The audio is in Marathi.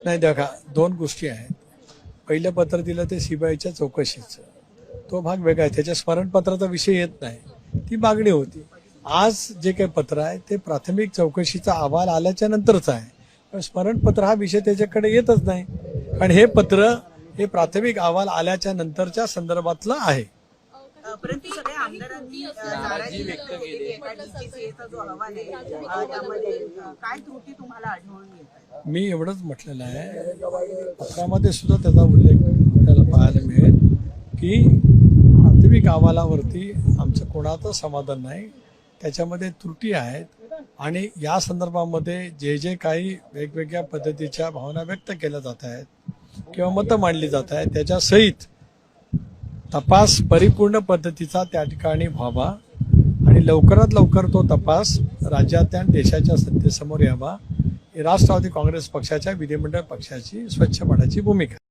नाही देखा, दोन गोष्टी आहेत. पहिलं पत्र दिलं ते सीबीआयच्या चौकशीचं, तो भाग वेगळा आहे. त्याच्या स्मरणपत्राचा विषय येत नाही, ती मागणी होती. आज जे काही पत्र आहे ते प्राथमिक चौकशीचा अहवाल आल्याच्या नंतरचा आहे. पण स्मरणपत्र हा विषय त्याच्याकडे येतच नाही, कारण हे पत्र हे प्राथमिक अहवाल आल्याच्या नंतरच्या संदर्भातलं आहे. परंतु सगळ्या आमदारांनी नाराजी व्यक्त केली आहे. DCCA जो अहवाल आहे त्यामध्ये काय त्रुटी तुम्हाला आढळून येतात? मी एवढंच म्हटलेलं आहे, पत्रामध्ये सुद्धा त्याचा उल्लेख आपल्याला पाहायला मिळेल की प्राथमिक अहवालावरती आमचं कोणाचं समाधान नाही, त्याच्यामध्ये त्रुटी आहेत आणि या संदर्भामध्ये जे जे काही वेगवेगळ्या पद्धतीच्या भावना व्यक्त केल्या जात आहेत किंवा मतं मांडली जात आहेत त्याच्यासहित तपास परिपूर्ण पद्धतीचा त्या ठिकाणी व्हावा आणि लवकरात लवकर तो तपास राज्याच्या आणि देशाच्या सत्तेसमोर यावा. ही राष्ट्रवादी काँग्रेस पक्षाच्या विधिमंडळ पक्षाची स्वच्छपणाची भूमिका.